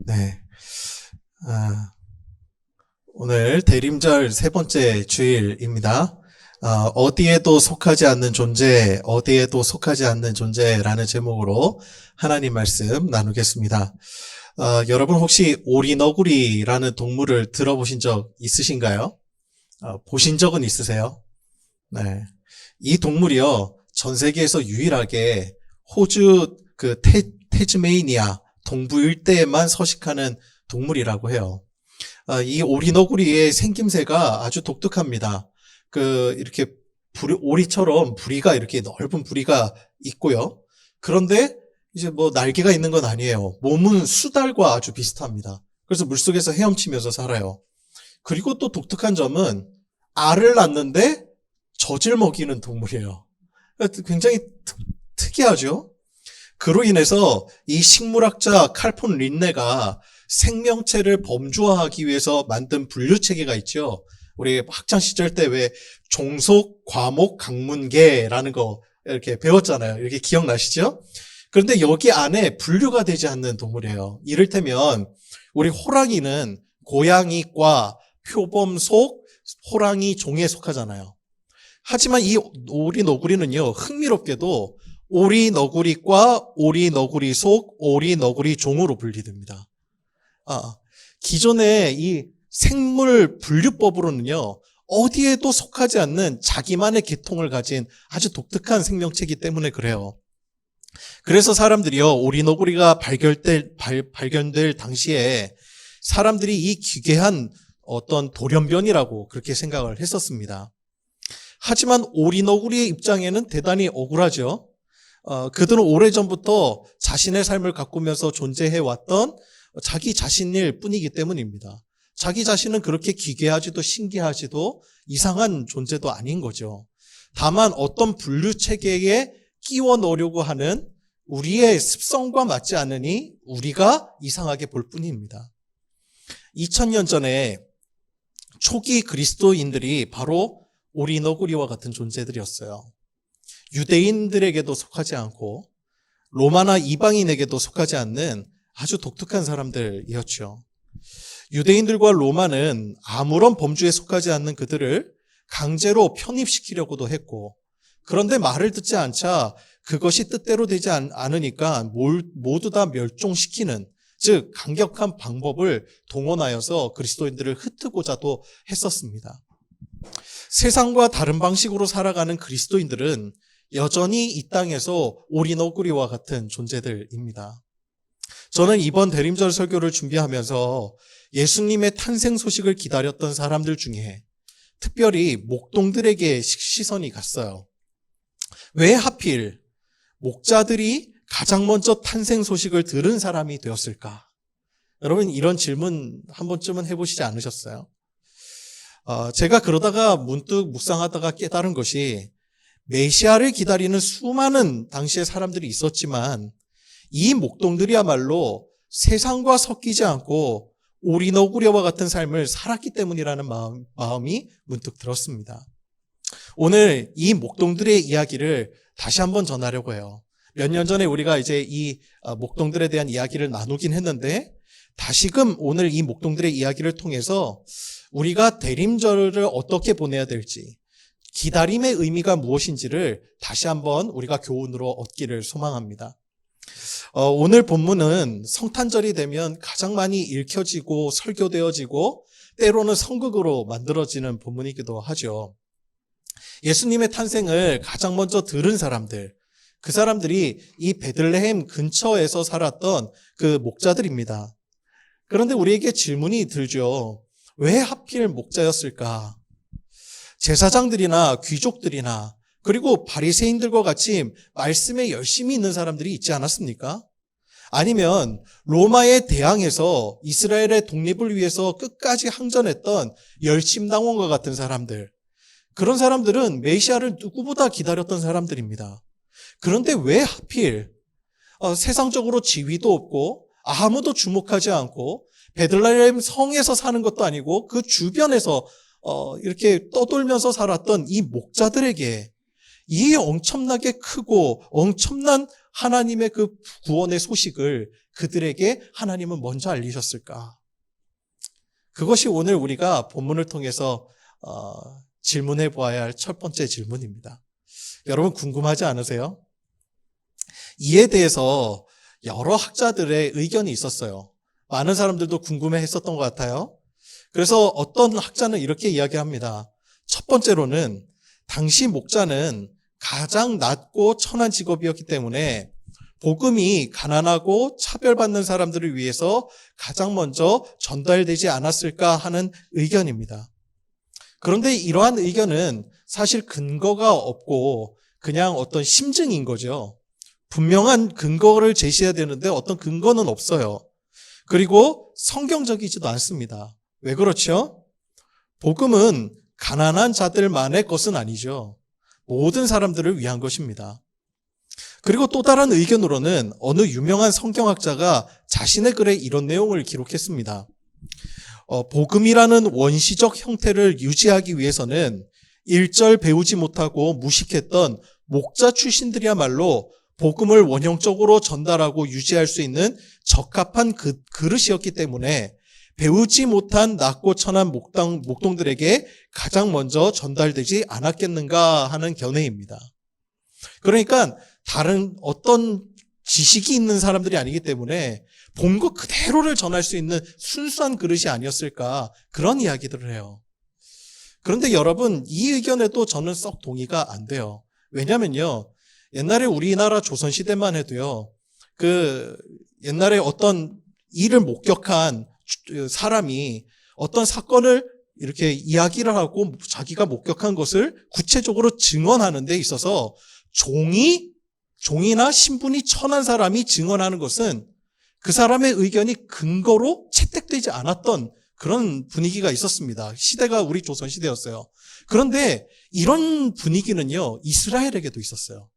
네. 아, 오늘 대림절 세 번째 주일입니다. 어디에도 속하지 않는 존재, 어디에도 속하지 않는 존재라는 제목으로 하나님 말씀 나누겠습니다. 여러분 혹시 오리너구리라는 동물을 들어보신 적 있으신가요? 보신 적은 있으세요? 네. 이 동물이요, 전 세계에서 유일하게 호주 테즈메이니아 동부 일대에만 서식하는 동물이라고 해요. 이 오리너구리의 생김새가 아주 독특합니다. 이렇게 오리처럼 부리가 이렇게 넓은 부리가 있고요. 그런데 이제 뭐 날개가 있는 건 아니에요. 몸은 수달과 아주 비슷합니다. 그래서 물속에서 헤엄치면서 살아요. 그리고 또 독특한 점은 알을 낳는데 젖을 먹이는 동물이에요. 굉장히 특이하죠? 그로 인해서 이 식물학자 칼폰 린네가 생명체를 범주화하기 위해서 만든 분류체계가 있죠. 우리 학창 시절 때 왜 종속, 과목, 강문계라는 거 이렇게 배웠잖아요. 이렇게 기억나시죠? 그런데 여기 안에 분류가 되지 않는 동물이에요. 이를테면 우리 호랑이는 고양이과, 표범속, 호랑이 종에 속하잖아요. 하지만 이 오리너구리는요, 흥미롭게도 오리너구리과 오리너구리속, 오리너구리종으로 분리됩니다. 기존의 이 생물 분류법으로는요, 어디에도 속하지 않는 자기만의 계통을 가진 아주 독특한 생명체이기 때문에 그래요. 그래서 사람들이요, 오리너구리가 발견될 당시에 사람들이 이 기괴한 어떤 돌연변이라고 그렇게 생각을 했었습니다. 하지만 오리너구리의 입장에는 대단히 억울하죠. 그들은 오래전부터 자신의 삶을 가꾸면서 존재해왔던 자기 자신일 뿐이기 때문입니다. 자기 자신은 그렇게 기괴하지도 신기하지도 이상한 존재도 아닌 거죠. 다만 어떤 분류 체계에 끼워 넣으려고 하는 우리의 습성과 맞지 않으니 우리가 이상하게 볼 뿐입니다. 2000년 전에 초기 그리스도인들이 바로 오리너구리와 같은 존재들이었어요. 유대인들에게도 속하지 않고 로마나 이방인에게도 속하지 않는 아주 독특한 사람들이었죠. 유대인들과 로마는 아무런 범주에 속하지 않는 그들을 강제로 편입시키려고도 했고, 그런데 말을 듣지 않자 그것이 뜻대로 되지 않으니까 모두 다 멸종시키는, 즉 강력한 방법을 동원하여서 그리스도인들을 흩트고자도 했었습니다. 세상과 다른 방식으로 살아가는 그리스도인들은 여전히 이 땅에서 오리너구리와 같은 존재들입니다. 저는 이번 대림절 설교를 준비하면서 예수님의 탄생 소식을 기다렸던 사람들 중에 특별히 목동들에게 시선이 갔어요. 왜 하필 목자들이 가장 먼저 탄생 소식을 들은 사람이 되었을까? 여러분, 이런 질문 한 번쯤은 해보시지 않으셨어요? 제가 그러다가 문득 묵상하다가 깨달은 것이 메시아를 기다리는 수많은 당시의 사람들이 있었지만 이 목동들이야말로 세상과 섞이지 않고 오리너구리와 같은 삶을 살았기 때문이라는 마음이 문득 들었습니다. 오늘 이 목동들의 이야기를 다시 한번 전하려고 해요. 몇 년 전에 우리가 이제 이 목동들에 대한 이야기를 나누긴 했는데 다시금 오늘 이 목동들의 이야기를 통해서 우리가 대림절을 어떻게 보내야 될지, 기다림의 의미가 무엇인지를 다시 한번 우리가 교훈으로 얻기를 소망합니다. 오늘 본문은 성탄절이 되면 가장 많이 읽혀지고 설교되어지고 때로는 성극으로 만들어지는 본문이기도 하죠. 예수님의 탄생을 가장 먼저 들은 사람들, 그 사람들이 이 베들레헴 근처에서 살았던 그 목자들입니다. 그런데 우리에게 질문이 들죠. 왜 하필 목자였을까? 제사장들이나 귀족들이나 그리고 바리새인들과 같이 말씀에 열심히 있는 사람들이 있지 않았습니까? 아니면 로마에 대항해서 이스라엘의 독립을 위해서 끝까지 항전했던 열심당원과 같은 사람들, 그런 사람들은 메시아를 누구보다 기다렸던 사람들입니다. 그런데 왜 하필 세상적으로 지위도 없고 아무도 주목하지 않고 베들레헴 성에서 사는 것도 아니고 그 주변에서 이렇게 떠돌면서 살았던 이 목자들에게 이 엄청나게 크고 엄청난 하나님의 그 구원의 소식을 그들에게 하나님은 먼저 알리셨을까? 그것이 오늘 우리가 본문을 통해서 질문해 보아야 할 첫 번째 질문입니다. 여러분 궁금하지 않으세요? 이에 대해서 여러 학자들의 의견이 있었어요. 많은 사람들도 궁금해 했었던 것 같아요. 그래서 어떤 학자는 이렇게 이야기합니다. 첫 번째로는 당시 목자는 가장 낮고 천한 직업이었기 때문에 복음이 가난하고 차별받는 사람들을 위해서 가장 먼저 전달되지 않았을까 하는 의견입니다. 그런데 이러한 의견은 사실 근거가 없고 그냥 어떤 심증인 거죠. 분명한 근거를 제시해야 되는데 어떤 근거는 없어요. 그리고 성경적이지도 않습니다. 왜 그렇죠? 복음은 가난한 자들만의 것은 아니죠. 모든 사람들을 위한 것입니다. 그리고 또 다른 의견으로는 어느 유명한 성경학자가 자신의 글에 이런 내용을 기록했습니다. 복음이라는 원시적 형태를 유지하기 위해서는 일절 배우지 못하고 무식했던 목자 출신들이야말로 복음을 원형적으로 전달하고 유지할 수 있는 적합한 그릇이었기 때문에 배우지 못한 낮고 천한 목동들에게 가장 먼저 전달되지 않았겠는가 하는 견해입니다. 그러니까 다른 어떤 지식이 있는 사람들이 아니기 때문에 본 것 그대로를 전할 수 있는 순수한 그릇이 아니었을까 그런 이야기들을 해요. 그런데 여러분 이 의견에도 저는 썩 동의가 안 돼요. 왜냐면요. 옛날에 우리나라 조선시대만 해도요. 옛날에 어떤 일을 목격한 사람이 어떤 사건을 이렇게 이야기를 하고 자기가 목격한 것을 구체적으로 증언하는 데 있어서 종이나 신분이 천한 사람이 증언하는 것은 그 사람의 의견이 근거로 채택되지 않았던 그런 분위기가 있었습니다. 시대가 우리 조선시대였어요. 그런데 이런 분위기는요, 이스라엘에게도 있었어요.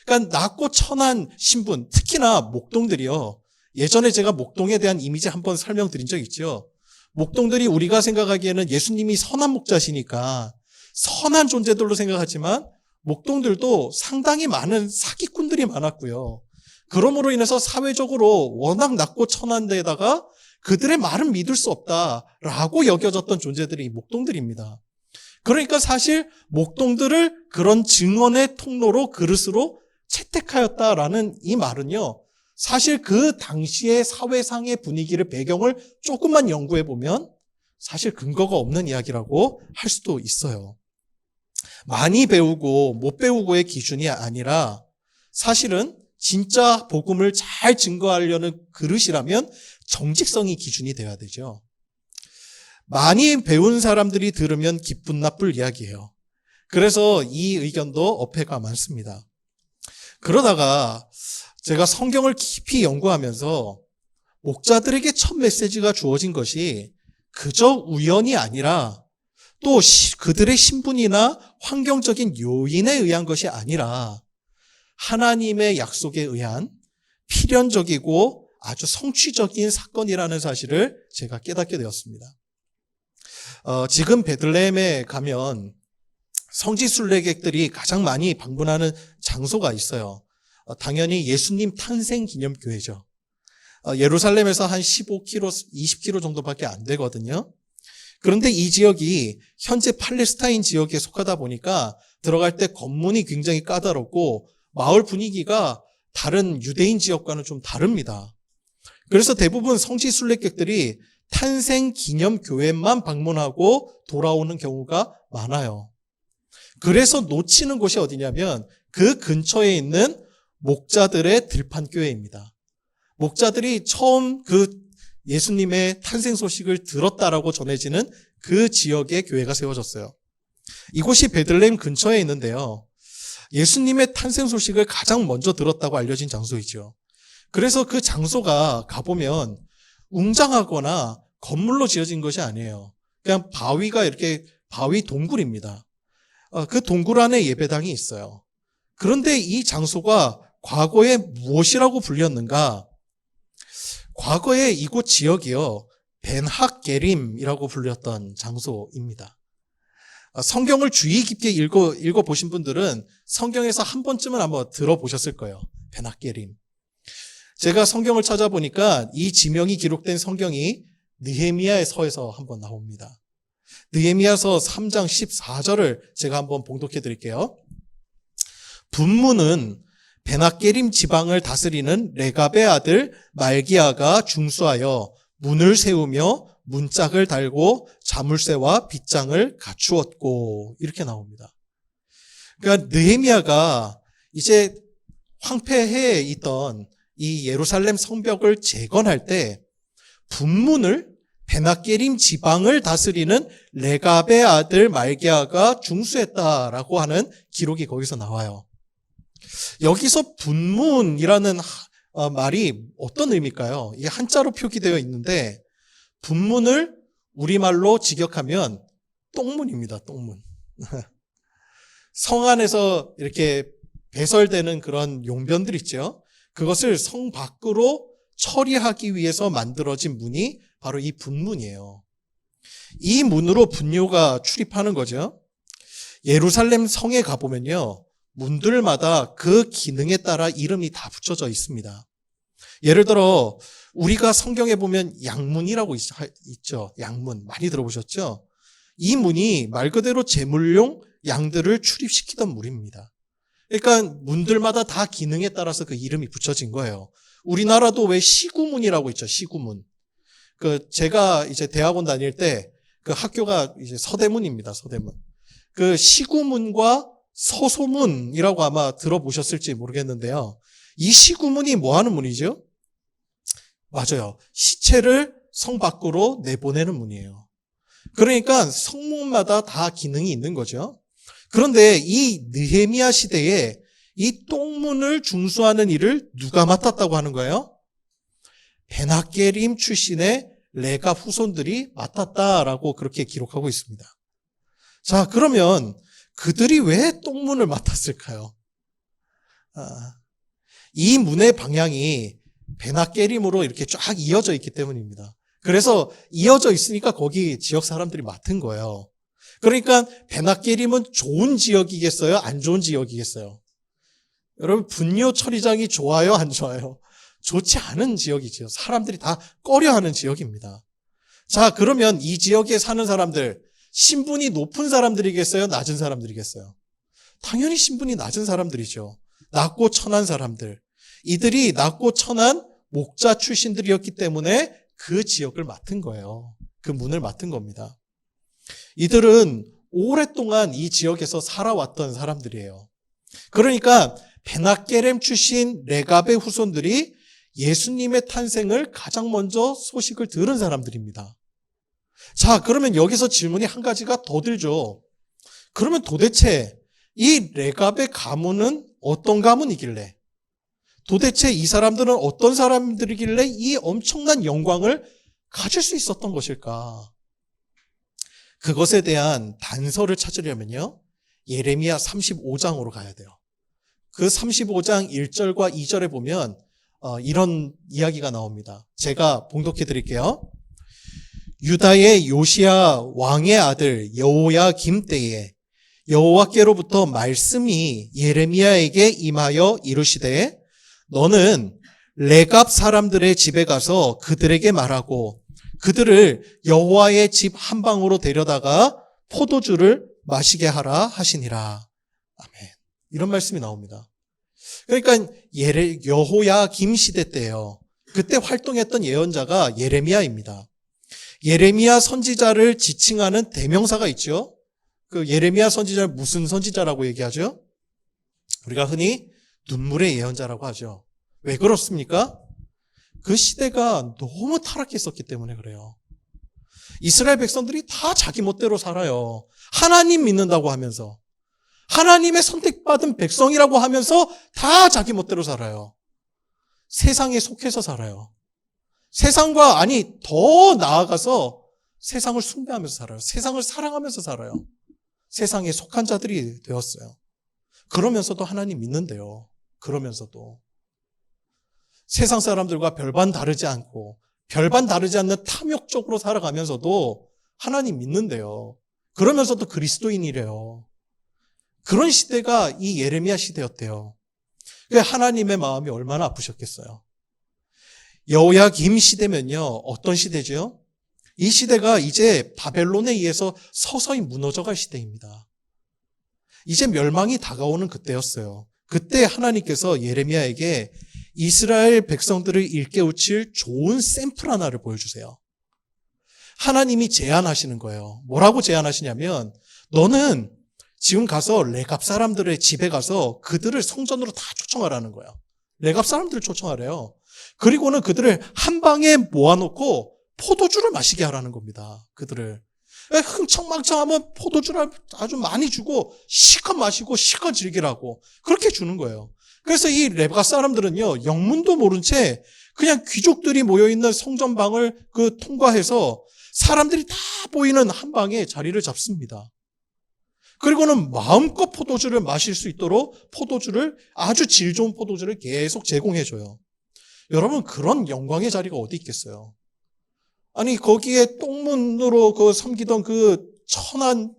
그러니까 낮고 천한 신분, 특히나 목동들이요. 예전에 제가 목동에 대한 이미지 한번 설명드린 적 있죠. 목동들이 우리가 생각하기에는 예수님이 선한 목자시니까 선한 존재들로 생각하지만 목동들도 상당히 많은 사기꾼들이 많았고요. 그러므로 인해서 사회적으로 워낙 낮고 천한 데다가 그들의 말은 믿을 수 없다라고 여겨졌던 존재들이 목동들입니다. 그러니까 사실 목동들을 그런 증언의 통로로 그릇으로 채택하였다라는 이 말은요. 사실 그 당시의 사회상의 분위기를 배경을 조금만 연구해 보면 사실 근거가 없는 이야기라고 할 수도 있어요. 많이 배우고 못 배우고의 기준이 아니라 사실은 진짜 복음을 잘 증거하려는 그릇이라면 정직성이 기준이 되어야 되죠. 많이 배운 사람들이 들으면 기쁜 나쁠 이야기예요. 그래서 이 의견도 어폐가 많습니다. 그러다가 제가 성경을 깊이 연구하면서 목자들에게 첫 메시지가 주어진 것이 그저 우연이 아니라 또 그들의 신분이나 환경적인 요인에 의한 것이 아니라 하나님의 약속에 의한 필연적이고 아주 성취적인 사건이라는 사실을 제가 깨닫게 되었습니다. 지금 베들레헴에 가면 성지 순례객들이 가장 많이 방문하는 장소가 있어요. 당연히 예수님 탄생 기념교회죠. 예루살렘에서 한 15km, 20km 정도밖에 안 되거든요. 그런데 이 지역이 현재 팔레스타인 지역에 속하다 보니까 들어갈 때 검문이 굉장히 까다롭고 마을 분위기가 다른 유대인 지역과는 좀 다릅니다. 그래서 대부분 성지 순례객들이 탄생 기념교회만 방문하고 돌아오는 경우가 많아요. 그래서 놓치는 곳이 어디냐면 그 근처에 있는 목자들의 들판교회입니다. 목자들이 처음 그 예수님의 탄생 소식을 들었다라고 전해지는 그 지역에 교회가 세워졌어요. 이곳이 베들레헴 근처에 있는데요. 예수님의 탄생 소식을 가장 먼저 들었다고 알려진 장소이죠. 그래서 그 장소가 가보면 웅장하거나 건물로 지어진 것이 아니에요. 그냥 바위가 이렇게 바위 동굴입니다. 그 동굴 안에 예배당이 있어요. 그런데 이 장소가 과거에 무엇이라고 불렸는가? 과거에 이곳 지역이요. 벤학게림이라고 불렸던 장소입니다. 성경을 주의 깊게 읽어보신 분들은 성경에서 한 번쯤은 한번 들어보셨을 거예요. 베나게림. 제가 성경을 찾아보니까 이 지명이 기록된 성경이 느헤미야서에서 한번 나옵니다. 느헤미야서 3장 14절을 제가 한번 봉독해 드릴게요. 분문은 베나게림 지방을 다스리는 레갑의 아들 말기야가 중수하여 문을 세우며 문짝을 달고 자물쇠와 빗장을 갖추었고, 이렇게 나옵니다. 그러니까 느헤미야가 이제 황폐해 있던 이 예루살렘 성벽을 재건할 때 분문을 베나게림 지방을 다스리는 레갑의 아들 말기야가 중수했다라고 하는 기록이 거기서 나와요. 여기서 분문이라는 말이 어떤 의미일까요? 이게 한자로 표기되어 있는데 분문을 우리말로 직역하면 똥문입니다. 똥문. 성 안에서 이렇게 배설되는 그런 용변들 있죠. 그것을 성 밖으로 처리하기 위해서 만들어진 문이 바로 이 분문이에요. 이 문으로 분뇨가 출입하는 거죠. 예루살렘 성에 가보면요, 문들마다 그 기능에 따라 이름이 다 붙여져 있습니다. 예를 들어 우리가 성경에 보면 양문이라고 있죠. 양문 많이 들어보셨죠? 이 문이 말 그대로 제물용 양들을 출입시키던 문입니다. 그러니까 문들마다 다 기능에 따라서 그 이름이 붙여진 거예요. 우리나라도 왜 시구문이라고 있죠. 시구문. 제가 이제 대학원 다닐 때 그 학교가 이제 서대문입니다. 서대문. 그 시구문과 서소문이라고 아마 들어보셨을지 모르겠는데요. 이 시구문이 뭐 하는 문이죠? 맞아요. 시체를 성 밖으로 내보내는 문이에요. 그러니까 성문마다 다 기능이 있는 거죠. 그런데 이 느헤미야 시대에 이 똥문을 중수하는 일을 누가 맡았다고 하는 거예요? 베나게림 출신의 레갑 후손들이 맡았다라고 그렇게 기록하고 있습니다. 자, 그러면 그들이 왜 똥문을 맡았을까요? 이 문의 방향이 베나게림으로 이렇게 쫙 이어져 있기 때문입니다. 그래서 이어져 있으니까 거기 지역 사람들이 맡은 거예요. 그러니까 베나게림은 좋은 지역이겠어요? 안 좋은 지역이겠어요? 여러분, 분뇨 처리장이 좋아요? 안 좋아요? 좋지 않은 지역이죠. 사람들이 다 꺼려하는 지역입니다. 자, 그러면 이 지역에 사는 사람들, 신분이 높은 사람들이겠어요? 낮은 사람들이겠어요? 당연히 신분이 낮은 사람들이죠. 낮고 천한 사람들. 이들이 낮고 천한 목자 출신들이었기 때문에 그 지역을 맡은 거예요. 그 문을 맡은 겁니다. 이들은 오랫동안 이 지역에서 살아왔던 사람들이에요. 그러니까 베나게렘 출신 레갑의 후손들이 예수님의 탄생을 가장 먼저 소식을 들은 사람들입니다. 자, 그러면 여기서 질문이 한 가지가 더 들죠. 그러면 도대체 이 레갑의 가문은 어떤 가문이길래, 도대체 이 사람들은 어떤 사람들이길래 이 엄청난 영광을 가질 수 있었던 것일까? 그것에 대한 단서를 찾으려면요, 예레미야 35장으로 가야 돼요. 그 35장 1절과 2절에 보면 이런 이야기가 나옵니다. 제가 봉독해 드릴게요. 유다의 요시야 왕의 아들 여호야김 때에 여호와께로부터 말씀이 예레미야에게 임하여 이르시되, 너는 레갑 사람들의 집에 가서 그들에게 말하고 그들을 여호와의 집 한방으로 데려다가 포도주를 마시게 하라 하시니라. 아멘. 이런 말씀이 나옵니다. 그러니까 여호야김 시대 때예요. 그때 활동했던 예언자가 예레미야입니다. 예레미야 선지자를 지칭하는 대명사가 있죠. 그 예레미야 선지자를 무슨 선지자라고 얘기하죠? 우리가 흔히 눈물의 예언자라고 하죠. 왜 그렇습니까? 그 시대가 너무 타락했었기 때문에 그래요. 이스라엘 백성들이 다 자기 멋대로 살아요. 하나님 믿는다고 하면서, 하나님의 선택받은 백성이라고 하면서 다 자기 멋대로 살아요. 세상에 속해서 살아요. 세상과, 아니 더 나아가서 세상을 숭배하면서 살아요. 세상을 사랑하면서 살아요. 세상에 속한 자들이 되었어요. 그러면서도 하나님 믿는데요. 그러면서도 세상 사람들과 별반 다르지 않고 별반 다르지 않는 탐욕적으로 살아가면서도 하나님 믿는데요. 그러면서도 그리스도인이래요. 그런 시대가 이 예레미야 시대였대요. 하나님의 마음이 얼마나 아프셨겠어요. 여호야김 시대면요, 어떤 시대죠? 이 시대가 이제 바벨론에 의해서 서서히 무너져갈 시대입니다. 이제 멸망이 다가오는 그때였어요. 그때 하나님께서 예레미야에게 이스라엘 백성들을 일깨우칠 좋은 샘플 하나를 보여주세요. 하나님이 제안하시는 거예요. 뭐라고 제안하시냐면, 너는 지금 가서 레갑 사람들의 집에 가서 그들을 성전으로 다 초청하라는 거예요. 레갑 사람들을 초청하래요. 그리고는 그들을 한 방에 모아놓고 포도주를 마시게 하라는 겁니다. 그들을. 흥청망청하면 포도주를 아주 많이 주고 실컷 마시고 실컷 즐기라고 그렇게 주는 거예요. 그래서 이 레갑 사람들은요, 영문도 모른 채 그냥 귀족들이 모여있는 성전방을 통과해서 사람들이 다 보이는 한 방에 자리를 잡습니다. 그리고는 마음껏 포도주를 마실 수 있도록 포도주를, 아주 질 좋은 포도주를 계속 제공해줘요. 여러분, 그런 영광의 자리가 어디 있겠어요? 아니, 거기에 똥문으로 섬기던 천한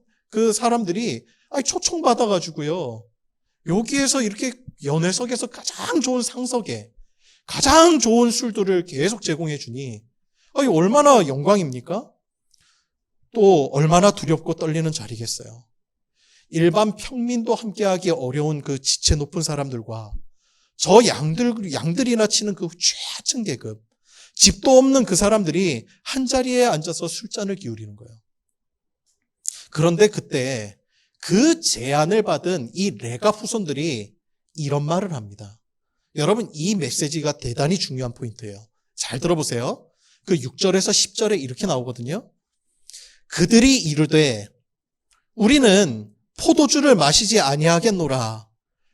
사람들이, 초청받아가지고요, 여기에서 이렇게 연회석에서 가장 좋은 상석에 가장 좋은 술들을 계속 제공해주니, 얼마나 영광입니까? 또 얼마나 두렵고 떨리는 자리겠어요. 일반 평민도 함께하기 어려운 그 지체 높은 사람들과 저 양들이나 치는 그 최하층 계급, 집도 없는 그 사람들이 한 자리에 앉아서 술잔을 기울이는 거예요. 그런데 그때 그 제안을 받은 이 레갑 후손들이 이런 말을 합니다. 여러분, 이 메시지가 대단히 중요한 포인트예요. 잘 들어보세요. 그 6절에서 10절에 이렇게 나오거든요. 그들이 이르되 우리는 포도주를 마시지 아니하겠노라.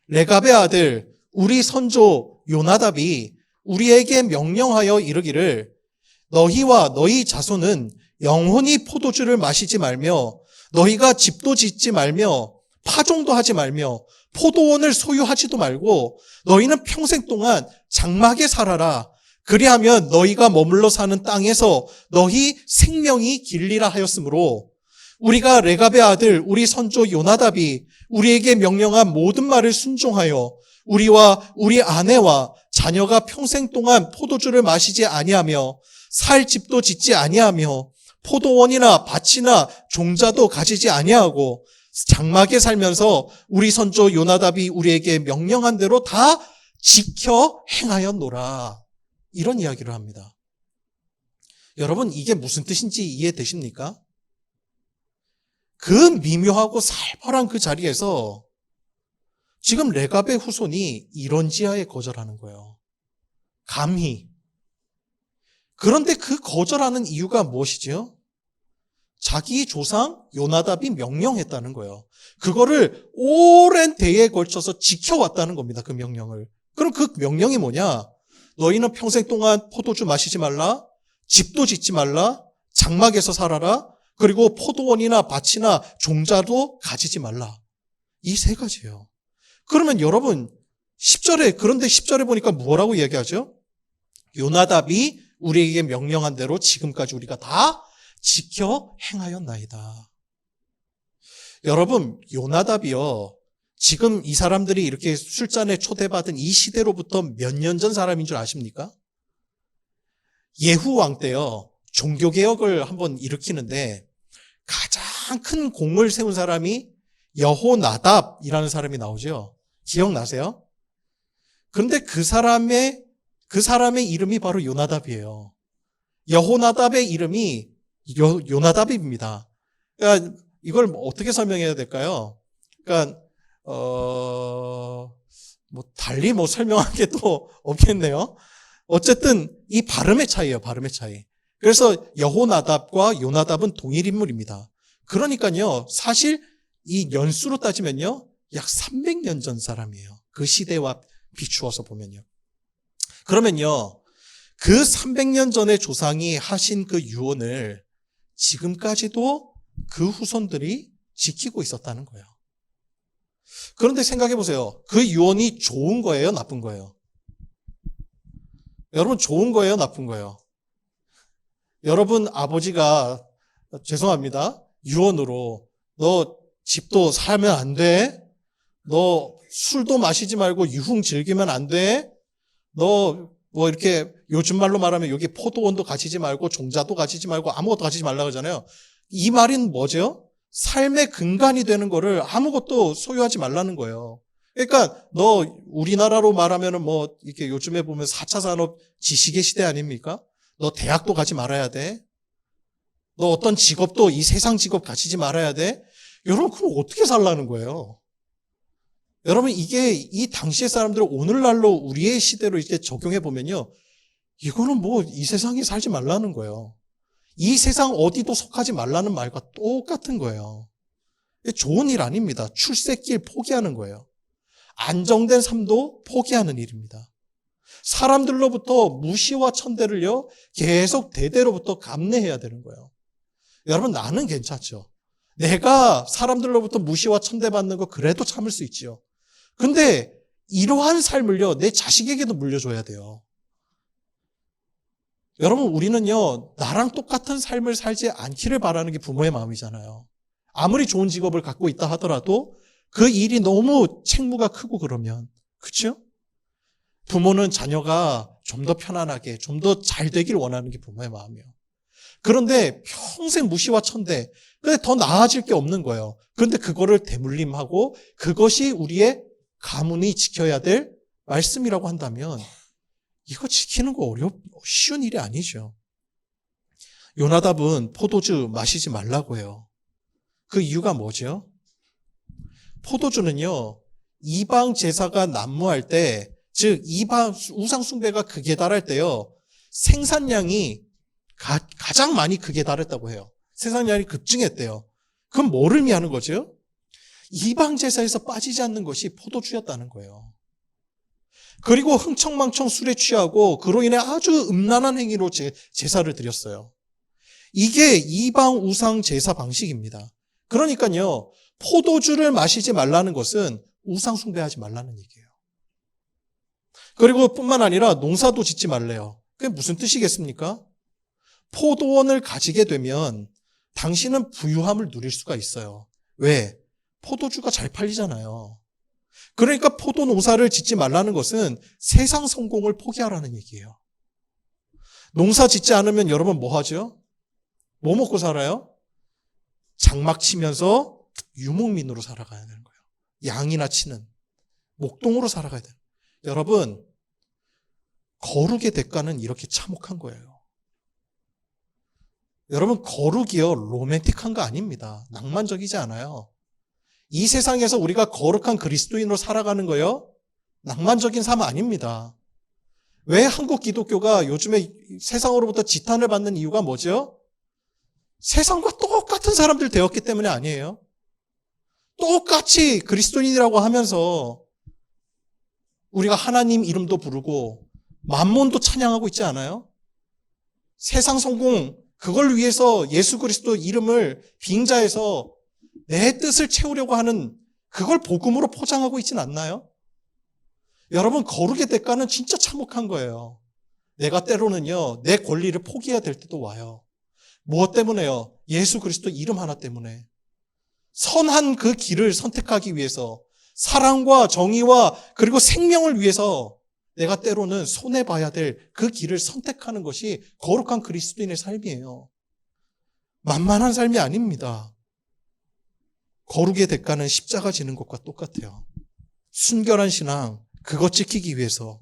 레갑의 아들 우리 선조 요나답이 우리에게 명령하여 이르기를 너희와 너희 자손은 영원히 포도주를 마시지 말며 너희가 집도 짓지 말며 파종도 하지 말며 포도원을 소유하지도 말고 너희는 평생 동안 장막에 살아라. 그리하면 너희가 머물러 사는 땅에서 너희 생명이 길리라 하였으므로 우리가 레갑의 아들 우리 선조 요나답이 우리에게 명령한 모든 말을 순종하여 우리와 우리 아내와 자녀가 평생 동안 포도주를 마시지 아니하며 살 집도 짓지 아니하며 포도원이나 밭이나 종자도 가지지 아니하고 장막에 살면서 우리 선조 요나답이 우리에게 명령한 대로 다 지켜 행하였노라. 이런 이야기를 합니다. 여러분, 이게 무슨 뜻인지 이해되십니까? 그 미묘하고 살벌한 그 자리에서 지금 레갑의 후손이 이런 지하에 거절하는 거예요. 감히. 그런데 그 거절하는 이유가 무엇이죠? 자기 조상 요나답이 명령했다는 거예요. 그거를 오랜 대에 걸쳐서 지켜왔다는 겁니다. 그 명령을. 그럼 그 명령이 뭐냐? 너희는 평생 동안 포도주 마시지 말라, 집도 짓지 말라, 장막에서 살아라, 그리고 포도원이나 밭이나 종자도 가지지 말라. 이 세 가지예요. 그러면 여러분, 그런데 10절에 보니까 뭐라고 이야기하죠? 요나답이 우리에게 명령한 대로 지금까지 우리가 다 지켜 행하였나이다. 여러분, 요나답이요, 지금 이 사람들이 이렇게 술잔에 초대받은 이 시대로부터 몇 년 전 사람인 줄 아십니까? 예후 왕 때요, 종교개혁을 한번 일으키는데 가장 큰 공을 세운 사람이 여호나답이라는 사람이 나오죠. 기억나세요? 그런데 그 사람의 이름이 바로 요나답이에요. 여호나답의 이름이 요나답입니다. 그러니까 이걸 어떻게 설명해야 될까요? 그러니까 달리 설명할 게 또 없겠네요. 어쨌든 이 발음의 차이예요, 발음의 차이. 그래서 여호나답과 요나답은 동일 인물입니다. 그러니까요, 사실 이 연수로 따지면요, 약 300년 전 사람이에요. 그 시대와 비추어서 보면요. 그러면요, 그 300년 전의 조상이 하신 그 유언을 지금까지도 그 후손들이 지키고 있었다는 거예요. 그런데 생각해 보세요. 그 유언이 좋은 거예요, 나쁜 거예요? 여러분, 좋은 거예요, 나쁜 거예요? 여러분 아버지가, 죄송합니다, 유언으로 너 집도 사면 안 돼. 너 술도 마시지 말고 유흥 즐기면 안 돼. 너 뭐 이렇게 요즘 말로 말하면 여기 포도원도 가지지 말고 종자도 가지지 말고 아무것도 가지지 말라고 하잖아요. 이 말은 뭐죠? 삶의 근간이 되는 거를 아무것도 소유하지 말라는 거예요. 그러니까 너 우리나라로 말하면은 뭐 이렇게 요즘에 보면 4차 산업 지식의 시대 아닙니까? 너 대학도 가지 말아야 돼. 너 어떤 직업도 이 세상 직업 가지지 말아야 돼. 여러분 그럼 어떻게 살라는 거예요? 여러분 이게 이 당시의 사람들을 오늘날로 우리의 시대로 이렇게 적용해 보면요. 이거는 뭐 이 세상에 살지 말라는 거예요. 이 세상 어디도 속하지 말라는 말과 똑같은 거예요. 좋은 일 아닙니다. 출세길 포기하는 거예요. 안정된 삶도 포기하는 일입니다. 사람들로부터 무시와 천대를요, 계속 대대로부터 감내해야 되는 거예요. 여러분, 나는 괜찮죠. 내가 사람들로부터 무시와 천대받는 거 그래도 참을 수 있지요. 근데 이러한 삶을요, 내 자식에게도 물려줘야 돼요. 여러분, 우리는요, 나랑 똑같은 삶을 살지 않기를 바라는 게 부모의 마음이잖아요. 아무리 좋은 직업을 갖고 있다 하더라도 그 일이 너무 책무가 크고 그러면, 그렇죠? 부모는 자녀가 좀 더 편안하게, 좀 더 잘 되길 원하는 게 부모의 마음이에요. 그런데 평생 무시와 천대, 근데 더 나아질 게 없는 거예요. 그런데 그거를 대물림하고 그것이 우리의 가문이 지켜야 될 말씀이라고 한다면 이거 지키는 거 쉬운 일이 아니죠. 요나답은 포도주 마시지 말라고 해요. 그 이유가 뭐죠? 포도주는요, 이방 제사가 난무할 때, 즉 이방 우상 숭배가 극에 달할 때요, 생산량이 가장 많이 극에 달했다고 해요. 생산량이 급증했대요. 그럼 뭐를 의미하는 거죠? 이방 제사에서 빠지지 않는 것이 포도주였다는 거예요. 그리고 흥청망청 술에 취하고 그로 인해 아주 음란한 행위로 제사를 드렸어요. 이게 이방 우상 제사 방식입니다. 그러니까요, 포도주를 마시지 말라는 것은 우상 숭배하지 말라는 얘기예요. 그리고 뿐만 아니라 농사도 짓지 말래요. 그게 무슨 뜻이겠습니까? 포도원을 가지게 되면 당신은 부유함을 누릴 수가 있어요. 왜? 포도주가 잘 팔리잖아요. 그러니까 포도 농사를 짓지 말라는 것은 세상 성공을 포기하라는 얘기예요. 농사 짓지 않으면 여러분 뭐 하죠? 뭐 먹고 살아요? 장막 치면서 유목민으로 살아가야 되는 거예요. 양이나 치는 목동으로 살아가야 돼요. 여러분, 거룩의 대가는 이렇게 참혹한 거예요. 여러분, 거룩이요, 로맨틱한 거 아닙니다. 낭만적이지 않아요. 이 세상에서 우리가 거룩한 그리스도인으로 살아가는 거요, 낭만적인 삶 아닙니다. 왜 한국 기독교가 요즘에 세상으로부터 지탄을 받는 이유가 뭐죠? 세상과 똑같은 사람들 되었기 때문에 아니에요. 똑같이 그리스도인이라고 하면서 우리가 하나님 이름도 부르고 만몬도 찬양하고 있지 않아요? 세상 성공, 그걸 위해서 예수 그리스도 이름을 빙자해서 내 뜻을 채우려고 하는 그걸 복음으로 포장하고 있진 않나요? 여러분, 거룩의 대가는 진짜 참혹한 거예요. 내가 때로는요, 내 권리를 포기해야 될 때도 와요. 무엇 때문에요? 예수 그리스도 이름 하나 때문에. 선한 그 길을 선택하기 위해서, 사랑과 정의와 그리고 생명을 위해서 내가 때로는 손해봐야 될 그 길을 선택하는 것이 거룩한 그리스도인의 삶이에요. 만만한 삶이 아닙니다. 거룩의 대가는 십자가 지는 것과 똑같아요. 순결한 신앙, 그것 지키기 위해서.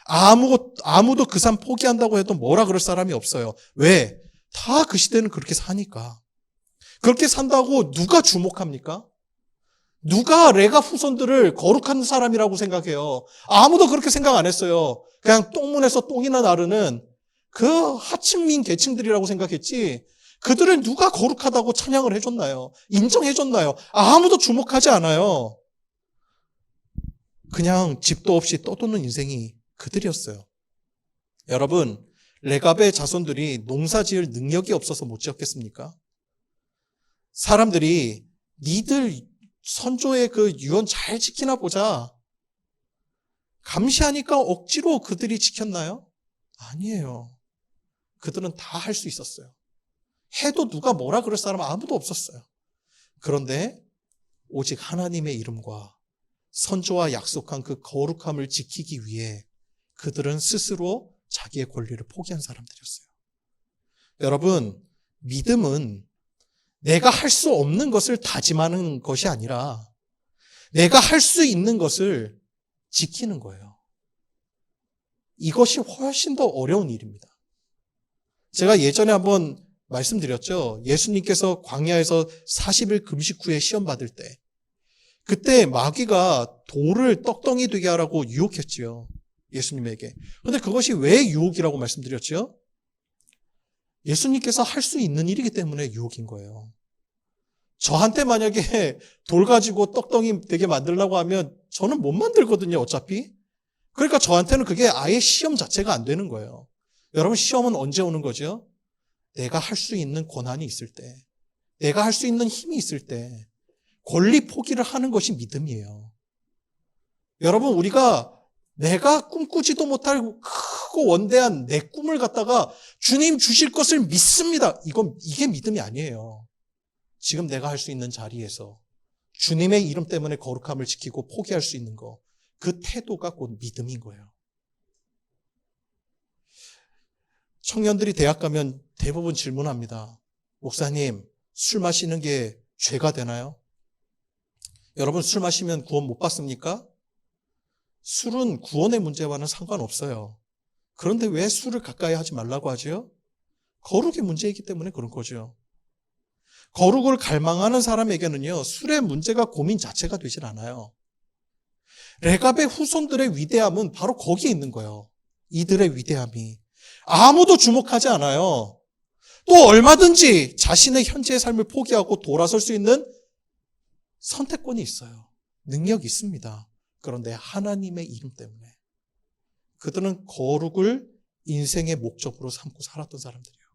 아무도 그 삶 포기한다고 해도 뭐라 그럴 사람이 없어요. 왜? 다 그 시대는 그렇게 사니까. 그렇게 산다고 누가 주목합니까? 누가 레가 후손들을 거룩한 사람이라고 생각해요? 아무도 그렇게 생각 안 했어요. 그냥 똥문에서 똥이나 나르는 그 하층민 계층들이라고 생각했지, 그들을 누가 거룩하다고 찬양을 해줬나요? 인정해줬나요? 아무도 주목하지 않아요. 그냥 집도 없이 떠도는 인생이 그들이었어요. 여러분, 레갑의 자손들이 농사 지을 능력이 없어서 못 지었겠습니까? 사람들이 니들 선조의 그 유언 잘 지키나 보자, 감시하니까 억지로 그들이 지켰나요? 아니에요. 그들은 다 할 수 있었어요. 해도 누가 뭐라 그럴 사람 아무도 없었어요. 그런데 오직 하나님의 이름과 선조와 약속한 그 거룩함을 지키기 위해 그들은 스스로 자기의 권리를 포기한 사람들이었어요. 여러분, 믿음은 내가 할 수 없는 것을 다짐하는 것이 아니라 내가 할 수 있는 것을 지키는 거예요. 이것이 훨씬 더 어려운 일입니다. 제가 예전에 한번 말씀드렸죠. 예수님께서 광야에서 40일 금식 후에 시험 받을 때 그때 마귀가 돌을 떡덩이 되게 하라고 유혹했지요. 예수님에게. 그런데 그것이 왜 유혹이라고 말씀드렸죠? 예수님께서 할 수 있는 일이기 때문에 유혹인 거예요. 저한테 만약에 돌 가지고 떡덩이 되게 만들려고 하면 저는 못 만들거든요, 어차피. 그러니까 저한테는 그게 아예 시험 자체가 안 되는 거예요. 여러분, 시험은 언제 오는 거죠? 내가 할 수 있는 권한이 있을 때, 내가 할 수 있는 힘이 있을 때 권리 포기를 하는 것이 믿음이에요. 여러분, 우리가 내가 꿈꾸지도 못할 크고 원대한 내 꿈을 갖다가 주님 주실 것을 믿습니다. 이게 믿음이 아니에요. 지금 내가 할 수 있는 자리에서 주님의 이름 때문에 거룩함을 지키고 포기할 수 있는 거, 그 태도가 곧 믿음인 거예요. 청년들이 대학 가면 대부분 질문합니다. 목사님, 술 마시는 게 죄가 되나요? 여러분, 술 마시면 구원 못 받습니까? 술은 구원의 문제와는 상관없어요. 그런데 왜 술을 가까이 하지 말라고 하죠? 거룩의 문제이기 때문에 그런 거죠. 거룩을 갈망하는 사람에게는요, 술의 문제가 고민 자체가 되질 않아요. 레갑의 후손들의 위대함은 바로 거기에 있는 거예요. 이들의 위대함이. 아무도 주목하지 않아요. 또 얼마든지 자신의 현재의 삶을 포기하고 돌아설 수 있는 선택권이 있어요. 능력이 있습니다. 그런데 하나님의 이름 때문에 그들은 거룩을 인생의 목적으로 삼고 살았던 사람들이에요.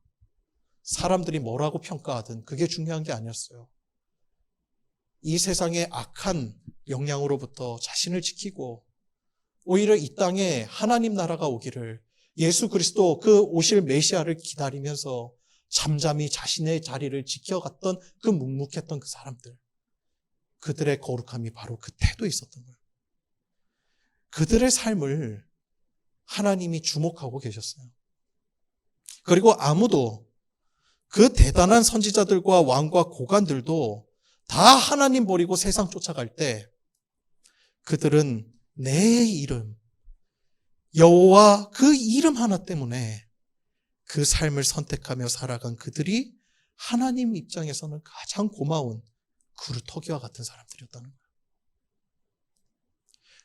사람들이 뭐라고 평가하든 그게 중요한 게 아니었어요. 이 세상의 악한 영향으로부터 자신을 지키고 오히려 이 땅에 하나님 나라가 오기를, 예수 그리스도 그 오실 메시아를 기다리면서 잠잠히 자신의 자리를 지켜갔던 그 묵묵했던 그 사람들, 그들의 거룩함이 바로 그 태도에 있었던 거예요. 그들의 삶을 하나님이 주목하고 계셨어요. 그리고 아무도, 그 대단한 선지자들과 왕과 고관들도 다 하나님 버리고 세상 쫓아갈 때 그들은 내 이름, 여호와 그 이름 하나 때문에 그 삶을 선택하며 살아간 그들이 하나님 입장에서는 가장 고마운 그루터기와 같은 사람들이었다는 거예요.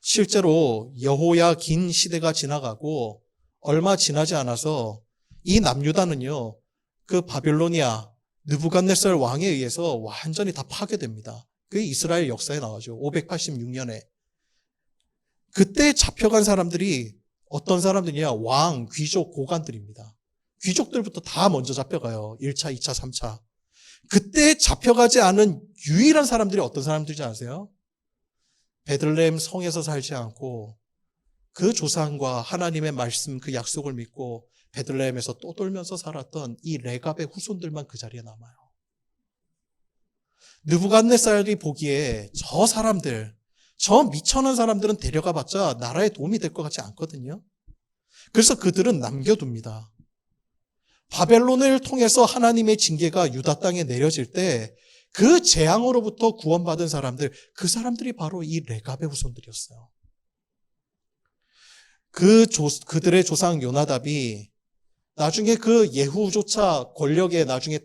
실제로 여호야긴 시대가 지나가고 얼마 지나지 않아서 이 남유다는요, 그 바빌로니아 느부갓네살 왕에 의해서 완전히 다 파괴됩니다. 그게 이스라엘 역사에 나오죠. 586년에. 그때 잡혀간 사람들이 어떤 사람들이냐? 왕, 귀족, 고관들입니다. 귀족들부터 다 먼저 잡혀가요. 1차, 2차, 3차. 그때 잡혀가지 않은 유일한 사람들이 어떤 사람들인지 아세요? 베들레헴 성에서 살지 않고 그 조상과 하나님의 말씀, 그 약속을 믿고 베들레헴에서 또 돌면서 살았던 이 레갑의 후손들만 그 자리에 남아요. 느부갓네살이 보기에 저 사람들, 저 미천한 사람들은 데려가 봤자 나라에 도움이 될 것 같지 않거든요. 그래서 그들은 남겨둡니다. 바벨론을 통해서 하나님의 징계가 유다 땅에 내려질 때 그 재앙으로부터 구원받은 사람들, 그 사람들이 바로 이 레갑의 후손들이었어요. 그들의 조상 요나답이 나중에 그 예후조차 권력에 나중에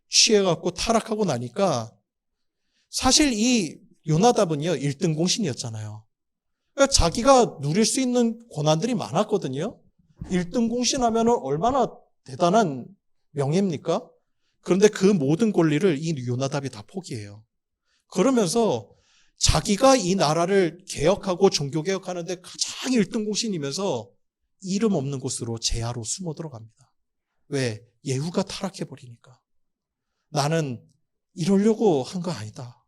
취해갖고 타락하고 나니까 사실 이 요나답은요, 1등 공신이었잖아요. 그러니까 자기가 누릴 수 있는 권한들이 많았거든요. 1등 공신하면 얼마나 대단한 명예입니까? 그런데 그 모든 권리를 이 요나답이 다 포기해요. 그러면서 자기가 이 나라를 개혁하고 종교개혁하는데 가장 1등 공신이면서 이름 없는 곳으로 제하로 숨어 들어갑니다. 왜? 예후가 타락해버리니까. 나는 이러려고 한 거 아니다.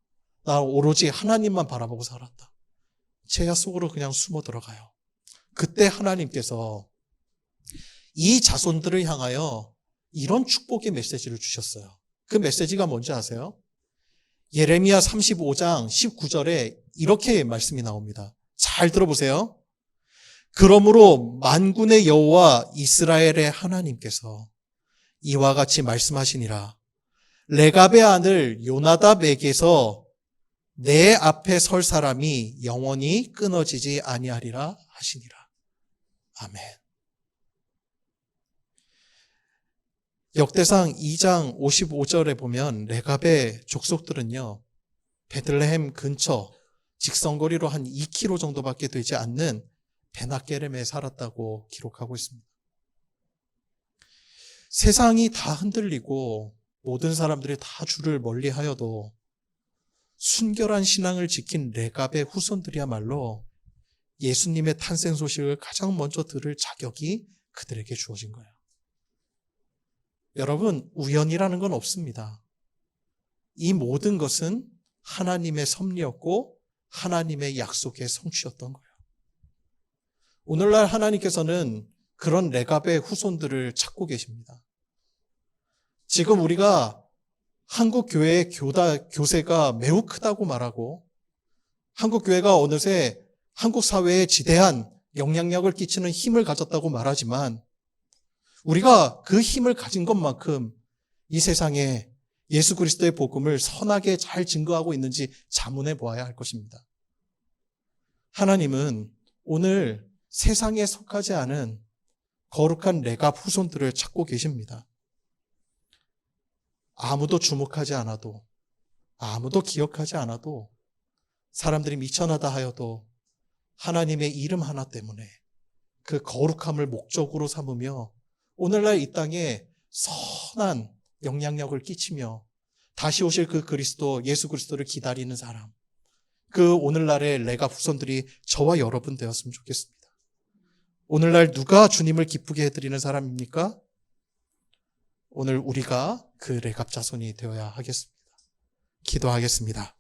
나 오로지 하나님만 바라보고 살았다. 제야 속으로 그냥 숨어 들어가요. 그때 하나님께서 이 자손들을 향하여 이런 축복의 메시지를 주셨어요. 그 메시지가 뭔지 아세요? 예레미야 35장 19절에 이렇게 말씀이 나옵니다. 잘 들어보세요. 그러므로 만군의 여호와 이스라엘의 하나님께서 이와 같이 말씀하시니라. 레갑의 아들 요나답에게서 내 앞에 설 사람이 영원히 끊어지지 아니하리라 하시니라. 아멘. 역대상 2장 55절에 보면 레갑의 족속들은요, 베들레헴 근처 직선거리로 한 2km 정도밖에 되지 않는 베낫게렘에 살았다고 기록하고 있습니다. 세상이 다 흔들리고 모든 사람들이 다 주를 멀리하여도 순결한 신앙을 지킨 레갑의 후손들이야말로 예수님의 탄생 소식을 가장 먼저 들을 자격이 그들에게 주어진 거예요. 여러분, 우연이라는 건 없습니다. 이 모든 것은 하나님의 섭리였고 하나님의 약속의 성취였던 거예요. 오늘날 하나님께서는 그런 레갑의 후손들을 찾고 계십니다. 지금 우리가 한국 교회의 교세가 매우 크다고 말하고 한국 교회가 어느새 한국 사회에 지대한 영향력을 끼치는 힘을 가졌다고 말하지만 우리가 그 힘을 가진 것만큼 이 세상에 예수 그리스도의 복음을 선하게 잘 증거하고 있는지 자문해 보아야 할 것입니다. 하나님은 오늘 세상에 속하지 않은 거룩한 레갑 후손들을 찾고 계십니다. 아무도 주목하지 않아도, 아무도 기억하지 않아도, 사람들이 미천하다 하여도 하나님의 이름 하나 때문에 그 거룩함을 목적으로 삼으며 오늘날 이 땅에 선한 영향력을 끼치며 다시 오실 그 그리스도, 예수 그리스도를 기다리는 사람, 그 오늘날의 레갑 후손들이 저와 여러분 되었으면 좋겠습니다. 오늘날 누가 주님을 기쁘게 해드리는 사람입니까? 오늘 우리가 그 레갑 자손이 되어야 하겠습니다. 기도하겠습니다.